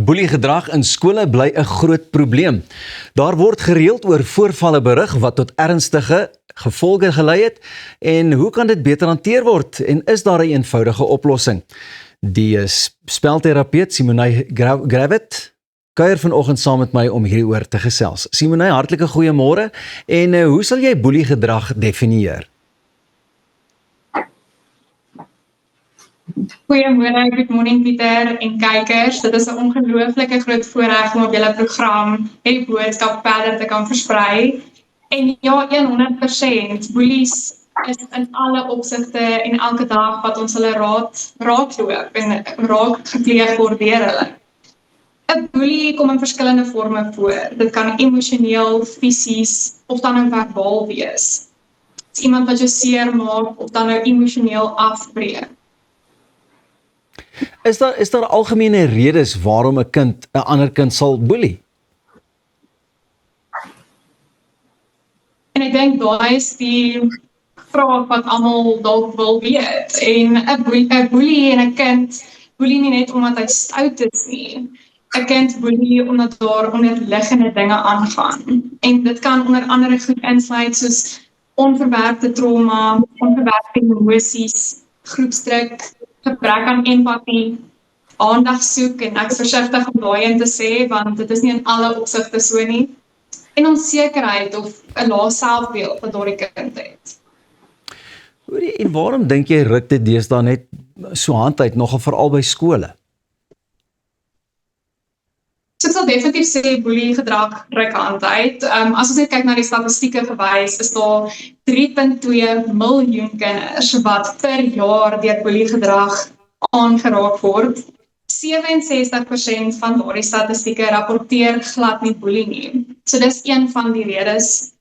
Boeliegedrag in skole bly 'n groot probleem. Daar word gereeld oor voorvalle berig wat tot ernstige gevolge gelei het en hoe kan dit beter hanteer word en is daar 'n eenvoudige oplossing? Die spelterapeut Simonay Gravett kuier vanoggend saam met my om hieroor te gesels. Simonay, hartlike goeiemôre en hoe sal jy boeliegedrag definieer? Goeiemôre, good morning Pieter en kykers. Dit is 'n ongelooflike groot voorreg om op julle program die boodskap verder te kan versprei. En ja, 100%, boelies is in alle opsigte en elke dag wat ons hulle raakloop en raak gepleeg word deur hulle. 'n Boelie kom in verskillende forme voor. Dit kan emosioneel, fisies of dan nou verbaal wees. Dit is iemand wat jou seer maak of dan nou emosioneel afbreek. Is daar algemene redes waarom 'n ander kind sal boelie? En ek dink daai is die vraag wat almal dalk wil weet. En 'n boelie en 'n kind boelie nie net omdat hy stout is nie. 'n Kind boelie omdat daar onderliggende dinge aangaan. En dit kan onder andere goed insluit soos onverwerkte trauma, onverwerkte emosies, groepsdruk, gebrek aan empatie, aandag soek en ek is versigtig om daai in te sê want dit is nie in alle opsigte so nie. En onsekerheid of 'n lae selfbeeld wat daardie kind het. En waarom dink jy ruk dit deesdae net so hand uit, nogal veral by skole? So ek sal definitief sê boeliegedrag ruk hand uit. As ons net kyk na die statistieke gewys, is daar 3.2 miljoen kinders wat per jaar deur boeliegedrag aangeraak word. 67% van daardie statistieke rapporteer glad nie boelie nie. So dis een van die redes.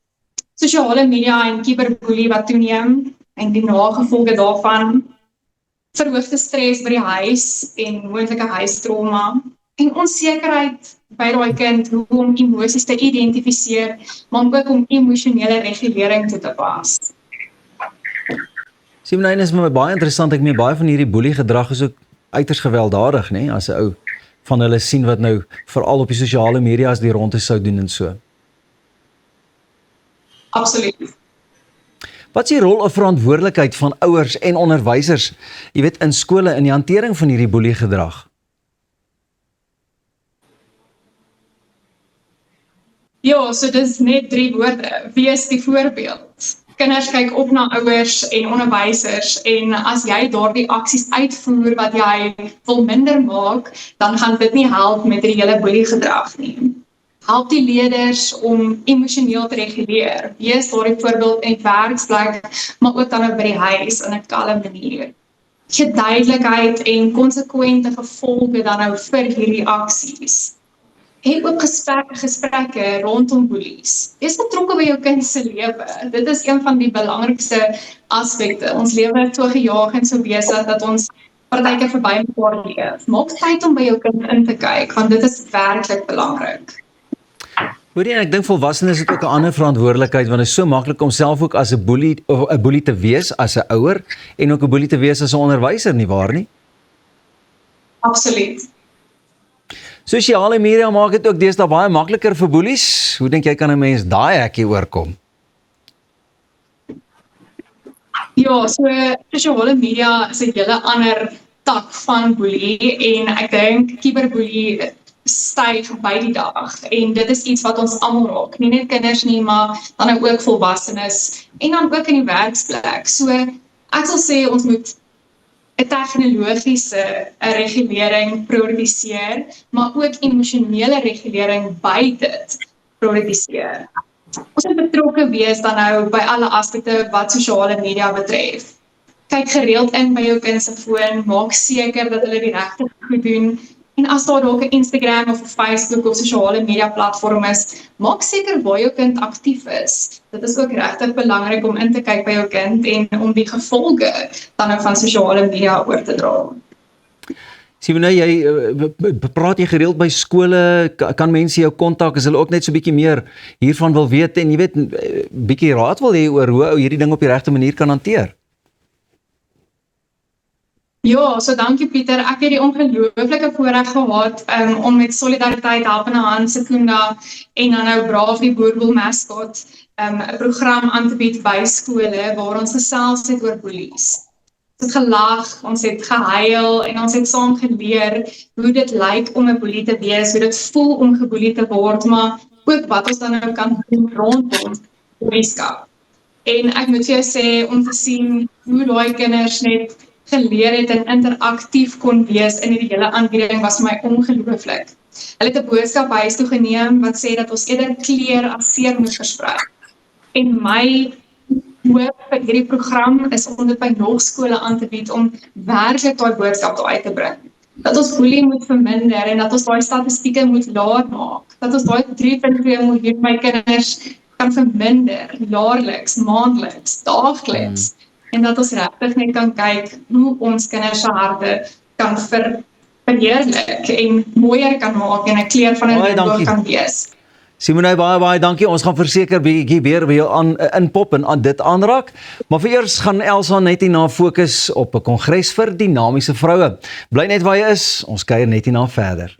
Sosiale media en cyberboelie wat toeneem en die nagevolge daarvan, verhoogde stres by die huis en moontlike huistrauma en onsekerheid by daai kind hoe om emosies te identifiseer, maar ook om emosionele regulering toe te pas. Simonay, is my baie interessant, ek meen baie van hierdie boeliegedrag is ook uiters gewelddadig, nê, as 'n ou van hulle sien wat nou veral op die sosiale media as die ronde sou doen en so. Absoluut. Wat is die rol of verantwoordelikheid van ouers en onderwysers, jy weet, in skole in die hantering van hierdie boeliegedrag? Ja, so dis net 3 woorde. Wees die voorbeeld. Kinders kyk op na ouers en onderwysers en as jy daardie aksies uitvoer wat jy wil minder maak, dan gaan dit nie help met die hele boeliegedrag nie. Help die leerders om emosioneel te reguleer. Wees daardie voorbeeld in werksplek, maar ook dan by die huis in 'n kalme manier. Gee duidelikheid en konsekwente gevolge dan nou vir hierdie aksies. Hê ook gesprekke rondom boelies. Wees betrokke by jou kind se lewe. Dit is een van die belangrikste aspekte. Ons lewe is so gejaag en so besig dat ons partykeer verby mekaar leef. Maak tyd om by jou kind in te kyk, want dit is werklik belangrik. Hoorie, en ek dink volwassenes het ook 'n ander verantwoordelikheid want dit is so maklik om self ook as 'n boelie te wees as 'n ouer en ook 'n boelie te wees as 'n onderwyser, nie waar nie? Absoluut. Sosiale media maak dit ook deesdae baie makliker vir boelies. Hoe dink jy kan 'n mens daai hekkie oorkom? Ja, so sosiale media is 'n hele ander tak van boelie en ek dink cyberboelie styg by die dag en dit is iets wat ons almal raak, nie net kinders nie, maar dan ook volwassenes en dan ook in die werksplek. So ek sal sê ons moet 'n tegnologiese regulering prioritiseer, maar ook emosionele regulering by dit prioritiseer. Ons moet betrokke wees dan nou by alle aspekte wat sosiale media betref. Kyk gereeld in by jou kind se foon, maak seker dat hulle die regte goed doen. En as daar dalk 'n Instagram of 'n Facebook of sosiale media platform is, maak seker waar jou kind aktief is. Dit is ook regtig belangrik om in te kyk by jou kind en om die gevolge dan nou van sosiale media oor te dra. Simonay, jy praat jy gereeld by skole, kan mense jou kontak as hulle ook net so bietjie meer hiervan wil weet en jy weet bietjie raad wil hê oor hoe ou hierdie ding op die regte manier kan hanteer? Ja, so dankie Pieter. Ek het die ongelooflike voorreg gehad om met Solidariteit Helpende Hand Secunda en dan nou Braaf die Boerboel Mascot 'n program aan te bied by skole waar ons gesels het oor boelies. Ons het gelag, ons het gehuil en ons het saam geleer hoe dit lyk om 'n boelie te wees, hoe dit voel om geboelie te word, maar ook wat ons dan nou kan doen rondom boelieskap. En ek moet vir jou sê, om te sien hoe daai kinders net geleer het en interaktief kon wees in die hele aanbieding was vir my ongelooflik. Hulle het 'n boodskap huis toe geneem wat sê dat ons eerder kleur as seer moet versprei. En my hoop vir hierdie program is om dit by nog skole aan te bied om werklik daai boodskap daar uit te bring. Dat ons boelie moet verminder en dat ons daai statistieke moet laag maak. Dat ons daai 3.2 miljoen my kinders kan verminder, jaarliks, maandeliks, daagliks. En dat ons regtig net kan kyk hoe ons kinders se harte kan verheerlik en mooier kan maak en 'n kleur van 'n lewe kan wees. Simone, baie dankie. Ons gaan verseker bietjie weer by jou inpop en dit aanraak. Maar vir eers gaan Elsa net hierna fokus op 'n kongres vir dinamiese vroue. Bly net waar jy is. Ons kuier net hierna verder.